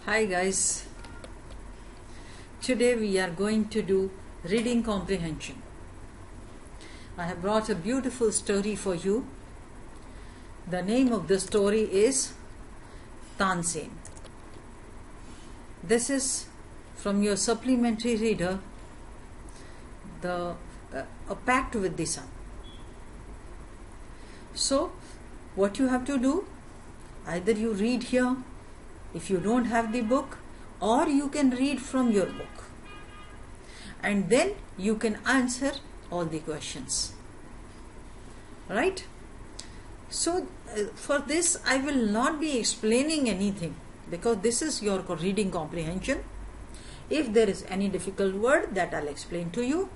Hi guys, today we are going to do reading comprehension. I have brought a beautiful story for you. The name of the story is Tansen. This is from your supplementary reader, A Pact with the Sun. So, what you have to do, either you read here if you don't have the book, or you can read from your book, and then you can answer all the questions, right? So for this I will not be explaining anything, because this is your reading comprehension. If there is any difficult word, that I'll explain to you,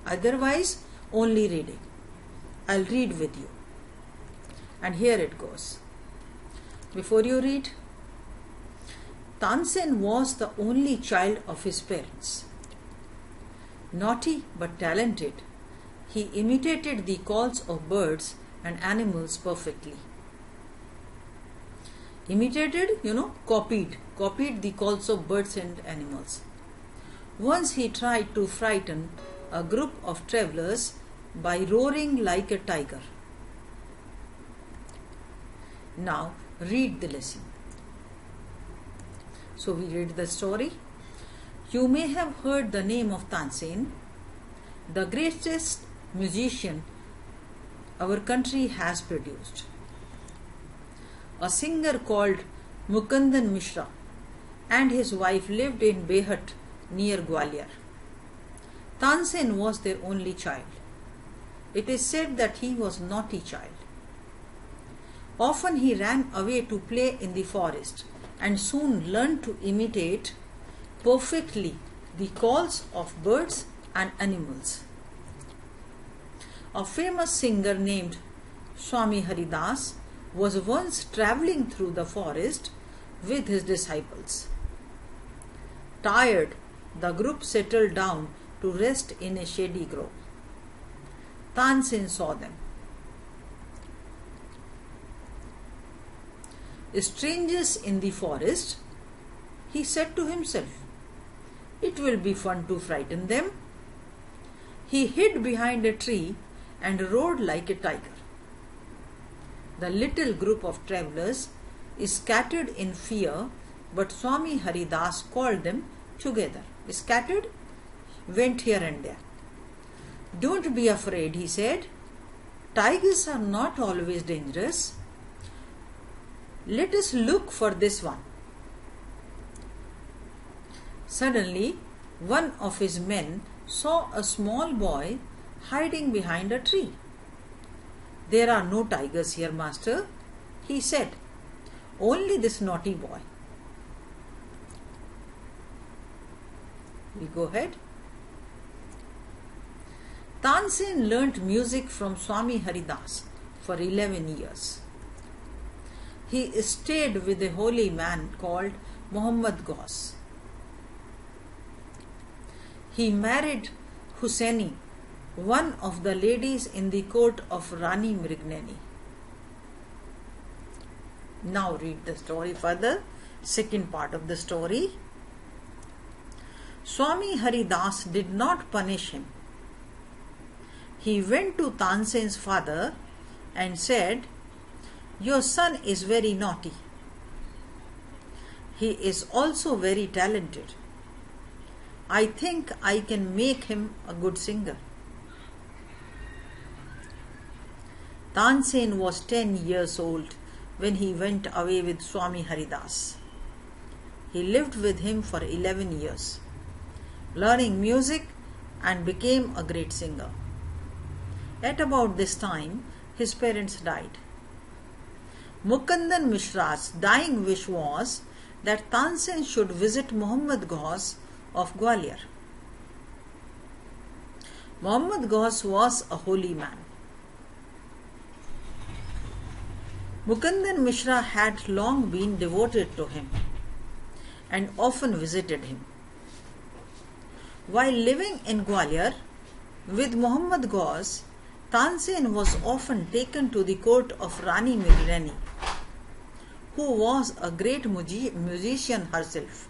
otherwise only reading. I'll read with you, and here it goes. Before you read, Tansen was the only child of his parents. Naughty but talented, he imitated the calls of birds and animals perfectly. Imitated, copied the calls of birds and animals. Once he tried to frighten a group of travelers by roaring like a tiger. Now read the lesson. So we read the story. You may have heard the name of Tansen, the greatest musician our country has produced. A singer called Mukundan Mishra and his wife lived in Behat near Gwalior. Tansen was their only child. It is said that he was a naughty child. Often he ran away to play in the forest and soon learned to imitate perfectly the calls of birds and animals. A famous singer named Swami Haridas was once travelling through the forest with his disciples. Tired, the group settled down to rest in a shady grove. Tansen saw them. Strangers in the forest, he said to himself, it will be fun to frighten them. He hid behind a tree and roared like a tiger. The little group of travelers scattered in fear, but Swami Haridas called them together. Scattered, went here and there. Don't be afraid, he said. Tigers are not always dangerous. Let us look for this one. Suddenly, one of his men saw a small boy hiding behind a tree. There are no tigers here, master, he said. Only this naughty boy. We go ahead. Tansen learnt music from Swami Haridas for 11 years. He stayed with a holy man called Muhammad Ghaus. He married Hussaini, one of the ladies in the court of Rani Mrignani. Now read the story further, second part of the story. Swami Haridas did not punish him. He went to Tansen's father and said, your son is very naughty. He is also very talented. I think I can make him a good singer. Tansen was 10 years old when he went away with Swami Haridas. He lived with him for 11 years, learning music, and became a great singer. At about this time, his parents died. Mukundan Mishra's dying wish was that Tansen should visit Muhammad Ghaus of Gwalior. Muhammad Ghaus was a holy man. Mukundan Mishra had long been devoted to him and often visited him. While living in Gwalior with Muhammad Ghaus, Tansen was often taken to the court of Rani Mrignani, who was a great musician herself.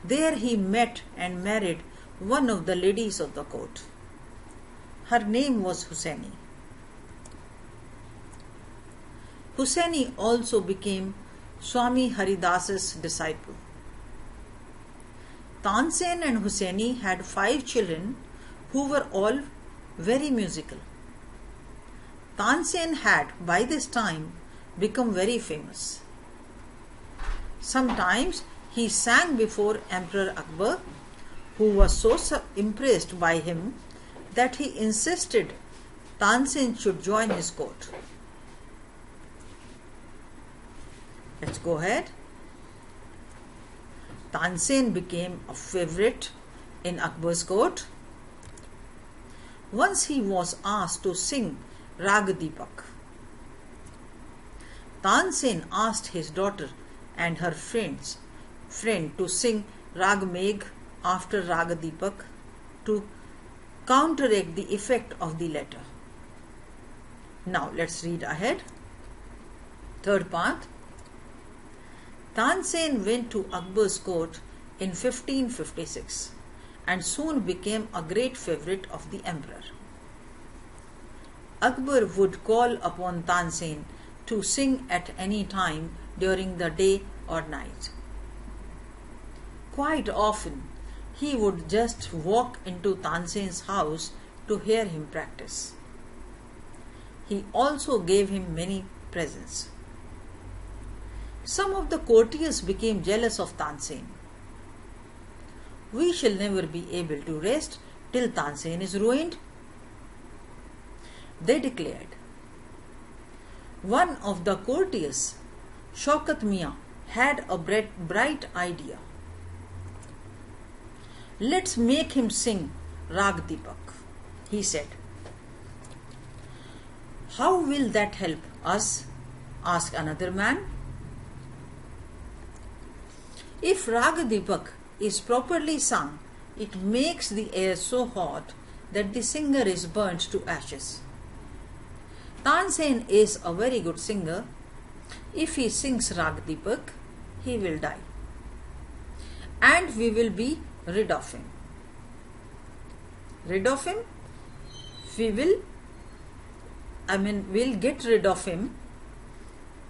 There he met and married one of the ladies of the court. Her name was Hussaini. Hussaini also became Swami Haridas's disciple. Tansen and Hussaini had 5 children who were all very musical. Tansen had by this time become very famous. Sometimes he sang before Emperor Akbar, who was so impressed by him that he insisted Tansen should join his court. Let's go ahead. Tansen became a favorite in Akbar's court. Once he was asked to sing Rag Deepak. Tansen asked his daughter and her friend to sing Rag Megh after Rag Deepak to counteract the effect of the latter. Now let's read ahead. Third part. Tansen went to Akbar's court in 1556 and soon became a great favorite of the emperor. Akbar would call upon Tansen to sing at any time during the day or night. Quite often, he would just walk into Tansen's house to hear him practice. He also gave him many presents. Some of the courtiers became jealous of Tansen. We shall never be able to rest till Tansen is ruined, they declared. One of the courtiers, Shaukat Mian, had a bright idea. Let's make him sing Rag Deepak, he said. How will that help us? Asked another man. If Rag Deepak is properly sung, it makes the air so hot that the singer is burnt to ashes. Tansen is a very good singer. If he sings Rag Deepak, he will die. And we will be rid of him. Rid of him? We'll get rid of him.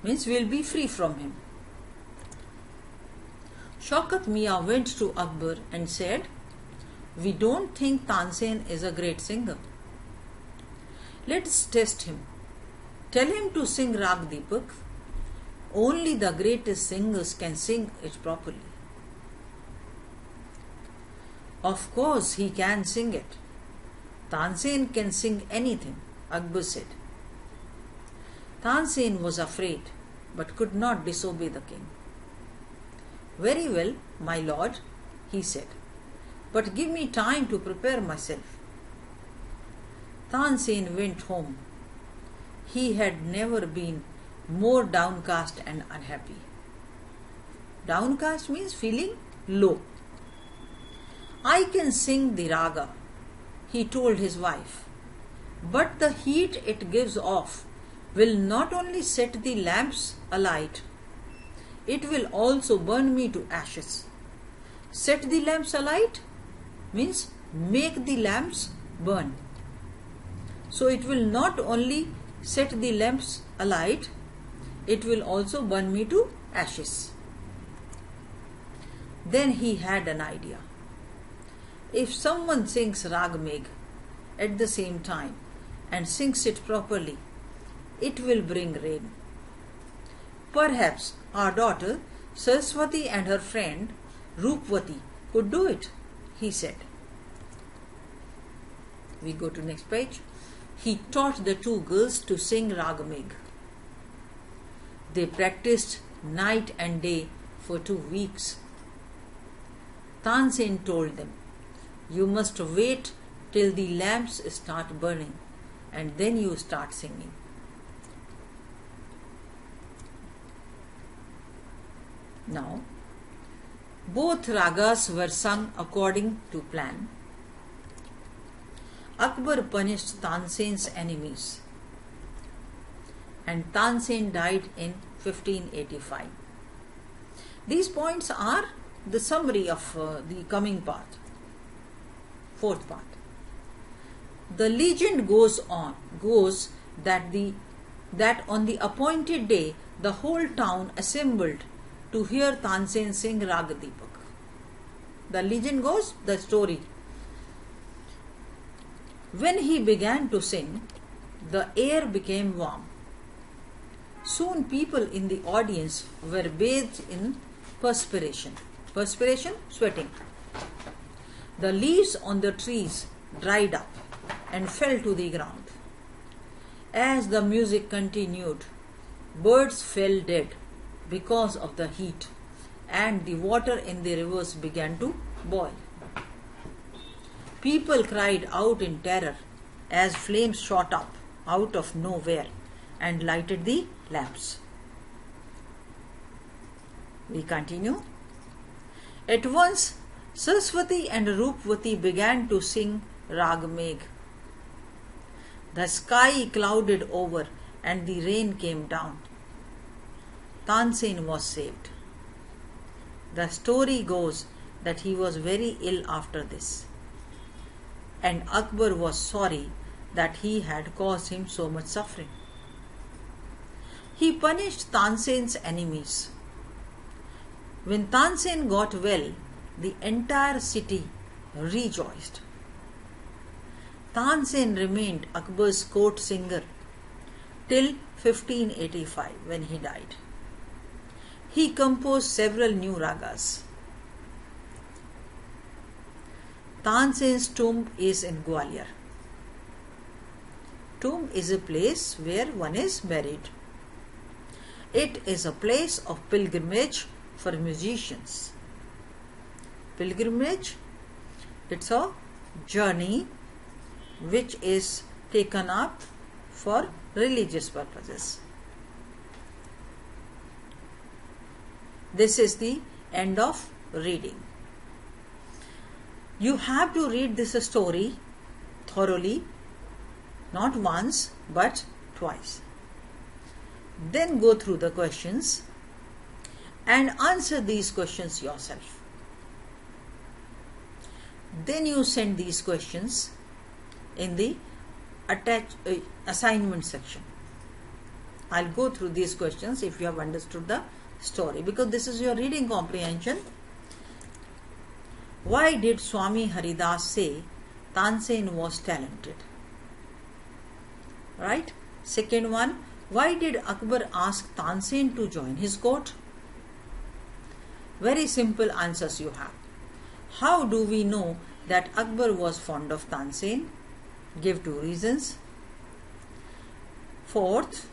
Means we'll be free from him. Shaukat Mian went to Akbar and said, we don't think Tansen is a great singer. Let's test him. Tell him to sing Rag Deepak. Only the greatest singers can sing it properly. Of course he can sing it. Tansen can sing anything, Akbar said. Tansen was afraid but could not disobey the king. Very well, my lord, he said, but give me time to prepare myself. Tansen went home. He had never been more downcast and unhappy. Downcast means feeling low. I can sing the raga, he told his wife, but the heat it gives off will not only set the lamps alight, it will also burn me to ashes. Set the lamps alight means make the lamps burn. So it will not only set the lamps alight, it will also burn me to ashes. Then he had an idea. If someone sings Rag Megh at the same time and sings it properly, it will bring rain. Perhaps our daughter Saraswati and her friend Roopwati could do it, he said. We go to next page. He taught the 2 girls to sing Rag Megh. They practiced night and day for 2 weeks. Tansen told them, you must wait till the lamps start burning and then you start singing. Now, both ragas were sung according to plan. Akbar punished Tansen's enemies. and Tansen died in 1585. These points are the summary of the coming part, fourth part. The legend goes that on the appointed day the whole town assembled to hear Tansen sing Raga Deepak. The legend goes, the story. When he began to sing, the air became warm. Soon people in the audience were bathed in perspiration. Perspiration, sweating. The leaves on the trees dried up and fell to the ground. As the music continued, birds fell dead because of the heat, and the water in the rivers began to boil. People cried out in terror as flames shot up out of nowhere and lighted the lamps. We continue. At once, Saraswati and Rupvati began to sing Rag Megh. The sky clouded over and the rain came down. Tansen was saved. The story goes that he was very ill after this, and Akbar was sorry that he had caused him so much suffering. He punished Tansen's enemies. When Tansen got well, the entire city rejoiced. Tansen remained Akbar's court singer till 1585 when he died. He composed several new ragas. Tansen's tomb is in Gwalior. Tomb is a place where one is buried. It is a place of pilgrimage for musicians. Pilgrimage, it's a journey which is taken up for religious purposes. This is the end of reading. You have to read this story thoroughly, not once but twice. Then go through the questions and answer these questions yourself. Then you send these questions in the assignment section. I'll go through these questions if you have understood the story, because this is your reading comprehension. Why did Swami Haridas say Tansen was talented? Right? Second one, why did Akbar ask Tansen to join his court? Very simple answers you have. How do we know that Akbar was fond of Tansen? Give 2 reasons. Fourth,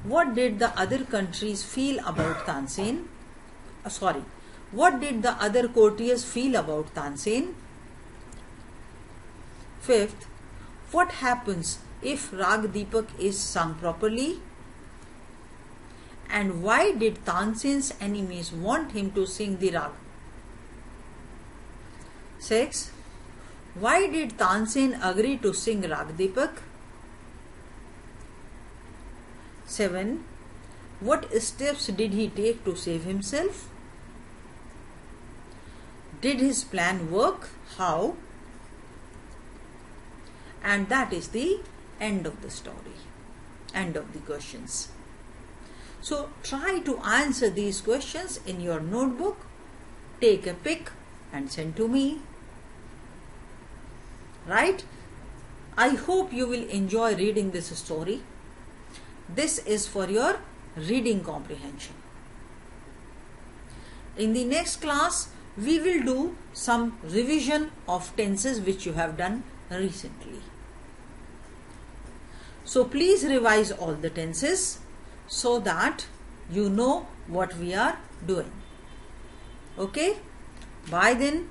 what did the other countries feel about Tansen? What did the other courtiers feel about Tansen? Fifth, what happens if Rag Deepak is sung properly? And why did Tansen's enemies want him to sing the rag? 6. Why did Tansen agree to sing Rag Deepak? 7. What steps did he take to save himself? Did his plan work? How? And that is the end of the story, end of the questions. So try to answer these questions in your notebook, take a pic and send to me. Right? I hope you will enjoy reading this story. This is for your reading comprehension. In the next class, we will do some revision of tenses which you have done recently. So please revise all the tenses so that you know what we are doing. Okay? Bye then.